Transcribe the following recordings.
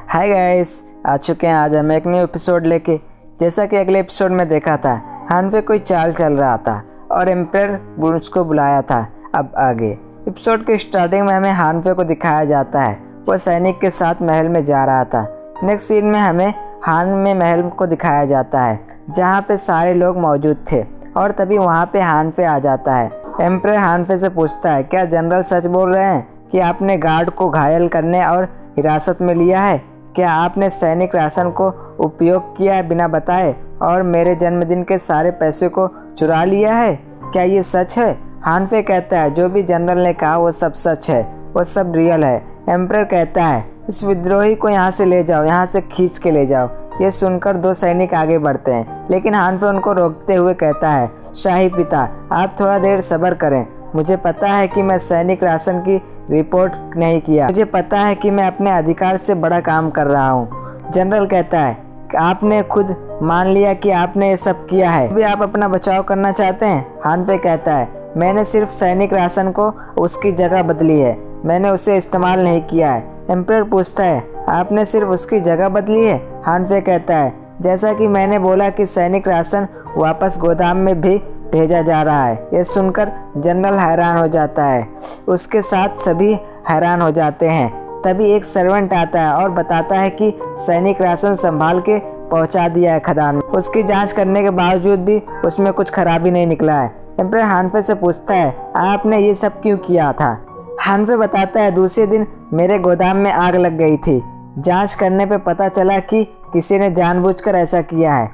Hi guys, आ चुके हैं आज हम एक न्यू एपिसोड लेके। जैसा कि अगले एपिसोड में देखा था, हान पे कोई चाल चल रहा था और एम्पायर उसको बुलाया था। अब आगे एपिसोड के स्टार्टिंग में हमें हान पे को दिखाया जाता है, वह सैनिक के साथ महल में जा रहा था। नेक्स्ट सीन में हमें हान में महल को दिखाया जाता है जहाँ पे सारे लोग मौजूद थे और तभी वहाँ पे हान पे आ जाता है। एम्पायर हान पे से पूछता है, क्या जनरल सच बोल रहे हैं कि आपने गार्ड को घायल करने और हिरासत में लिया है? क्या आपने सैनिक राशन को उपयोग किया है बिना बताए और मेरे जन्मदिन के सारे पैसे को चुरा लिया है? क्या ये सच है? हान पे कहता है, जो भी जनरल ने कहा वो सब सच है, वो सब रियल है। एम्पायर कहता है, इस विद्रोही को यहाँ से ले जाओ, यहाँ से खींच के ले जाओ। ये सुनकर दो सैनिक आगे बढ़ते हैं, लेकिन हान पे उनको रोकते हुए कहता है, शाही पिता, आप थोड़ा देर सब्र करें। मुझे पता है कि मैं सैनिक राशन की रिपोर्ट नहीं किया, मुझे पता है कि मैं अपने अधिकार से बड़ा काम कर रहा हूँ। जनरल कहता है, आपने खुद मान लिया कि आपने ये सब किया है, अभी आप अपना बचाव करना चाहते हैं? हान पे कहता है, मैंने सिर्फ सैनिक राशन को उसकी जगह बदली है, मैंने उसे इस्तेमाल नहीं किया है। एम्पायर पूछता है, आपने सिर्फ उसकी जगह बदली है? हान पे कहता है, जैसा कि मैंने बोला कि सैनिक राशन वापस गोदाम में भी भेजा जा रहा है। यह सुनकर जनरल हैरान हो जाता है, उसके साथ सभी हैरान हो जाते हैं। तभी एक सर्वेंट आता है और बताता है कि सैनिक राशन संभाल के पहुंचा दिया है खदान में। उसकी जांच करने के बावजूद भी उसमें कुछ खराबी नहीं निकला है। एम्पायर हान पे से पूछता है, आपने ये सब क्यों किया था? हान पे बताता है, दूसरे दिन मेरे गोदाम में आग लग गई थी। जांच करने पे पता चला कि किसी ने जानबूझकर ऐसा किया है।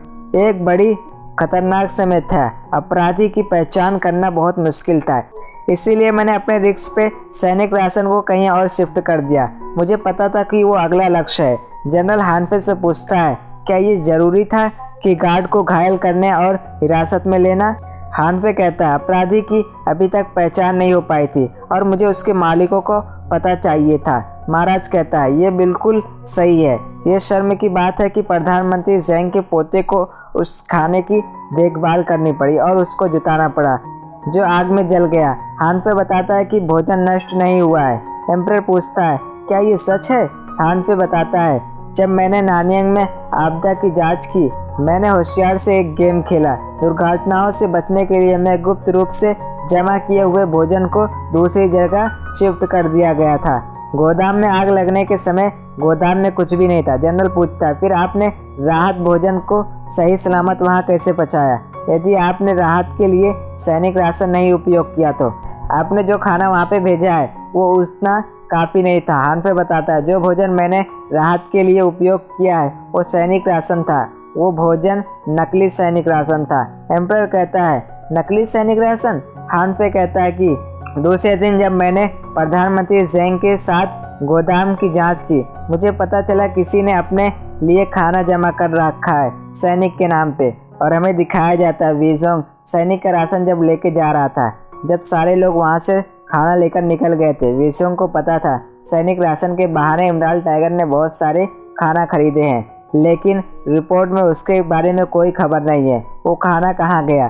एक बड़ी खतरनाक समय था, अपराधी की पहचान करना बहुत मुश्किल था, इसीलिए मैंने अपने रिस्क पे सैनिक राशन को कहीं और शिफ्ट कर दिया। मुझे पता था कि वो अगला लक्ष्य है। जनरल हान पे से पूछता है, क्या ये जरूरी था कि गार्ड को घायल करने और हिरासत में लेना? हान पे कहता है, अपराधी की अभी तक पहचान नहीं हो पाई थी और मुझे उसके मालिकों को पता चाहिए था। महाराज कहता है, ये बिल्कुल सही है। ये शर्म की बात है कि प्रधानमंत्री ज़ैंग के पोते को उस खाने की देखभाल करनी पड़ी और उसको जुटाना पड़ा जो आग में जल गया। हान पे बताता है कि भोजन नष्ट नहीं हुआ है। एम्पायर पूछता है, क्या ये सच है? हान पे बताता है, जब मैंने नानियांग में आपदा की जांच की, मैंने होशियार से एक गेम खेला। दुर्घटनाओं से बचने के लिए मैं गुप्त रूप से जमा किए हुए भोजन को दूसरी जगह शिफ्ट कर दिया गया था। गोदाम में आग लगने के समय गोदाम में कुछ भी नहीं था। जनरल पूछता है, फिर आपने राहत भोजन को सही सलामत वहां कैसे पहुंचाया? यदि आपने राहत के लिए सैनिक राशन नहीं उपयोग किया तो आपने जो खाना वहां पे भेजा है वो उतना काफ़ी नहीं था। हान पे बताता है, जो भोजन मैंने राहत के लिए उपयोग किया है वो सैनिक राशन था, वो भोजन नकली सैनिक राशन था। एम्पायर कहता है, नकली सैनिक राशन? हान पे कहता है कि दूसरे दिन जब मैंने प्रधानमंत्री ज़ैंग के साथ गोदाम की जांच की, मुझे पता चला किसी ने अपने लिए खाना जमा कर रखा है सैनिक के नाम पे। और हमें दिखाया जाता है वीजोंग सैनिक का राशन जब लेके जा रहा था। जब सारे लोग वहाँ से खाना लेकर निकल गए थे, वीजोंग को पता था सैनिक राशन के बहाने इमराल टाइगर ने बहुत सारे खाना खरीदे हैं, लेकिन रिपोर्ट में उसके बारे में कोई खबर नहीं है। वो खाना कहाँ गया?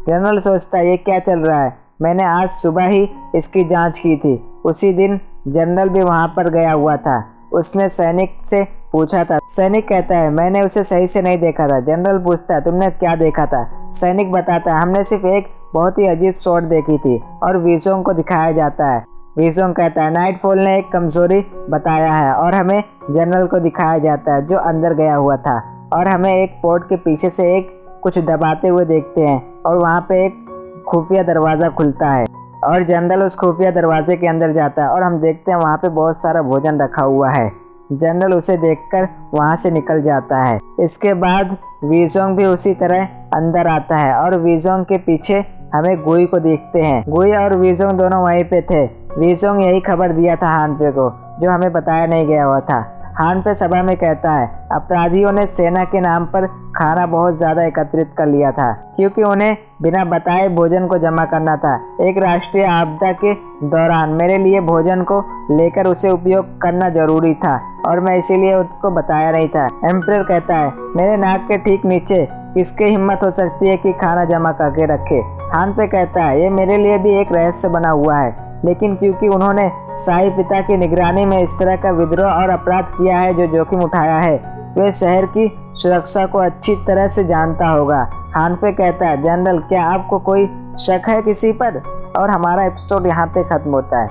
जनरल सोचता है, ये क्या चल रहा है? मैंने आज सुबह ही इसकी जांच की थी। उसी दिन जनरल भी वहां पर गया हुआ था। उसने सैनिक से पूछा था। सैनिक कहता है, मैंने उसे सही से नहीं देखा था। जनरल पूछता है, तुमने क्या देखा था? सैनिक बताता है, हमने सिर्फ एक बहुत ही अजीब शॉट देखी थी और वीजोंग को दिखाया जाता है। वीजोंग कहता है, नाइटफॉल ने एक कमजोरी बताया है और हमें जनरल को दिखाया जाता है जो अंदर गया हुआ था और हमें एक पोर्ट के पीछे से एक कुछ दबाते हुए देखते हैं और वहाँ पे एक खुफिया दरवाज़ा खुलता है और जनरल उस खुफिया दरवाजे के अंदर जाता है और हम देखते हैं वहाँ पे बहुत सारा भोजन रखा हुआ है। जनरल उसे देखकर वहाँ से निकल जाता है। इसके बाद वीजोंग भी उसी तरह अंदर आता है और वीजोंग के पीछे हमें गुई को देखते हैं। गुई और वीजोंग दोनों वहीं पे थे। वीजोंग यही खबर दिया था हान पे को, जो हमें बताया नहीं गया हुआ था। हान पे सभा में कहता है, अपराधियों ने सेना के नाम पर खाना बहुत ज़्यादा एकत्रित कर लिया था क्योंकि उन्हें बिना बताए भोजन को जमा करना था। एक राष्ट्रीय आपदा के दौरान मेरे लिए भोजन को लेकर उसे उपयोग करना जरूरी था और मैं इसीलिए उसको बताया नहीं था। एम्पायर कहता है, मेरे नाक के ठीक नीचे किसकी हिम्मत हो सकती है कि खाना जमा करके रखे? हान पे कहता है, ये मेरे लिए भी एक रहस्य बना हुआ है। लेकिन क्योंकि उन्होंने शाही पिता की निगरानी में इस तरह का विद्रोह और अपराध किया है, जो जोखिम उठाया है, वे शहर की सुरक्षा को अच्छी तरह से जानता होगा। हानफे कहता है, जनरल क्या आपको कोई शक है किसी पर? और हमारा एपिसोड यहाँ पे खत्म होता है।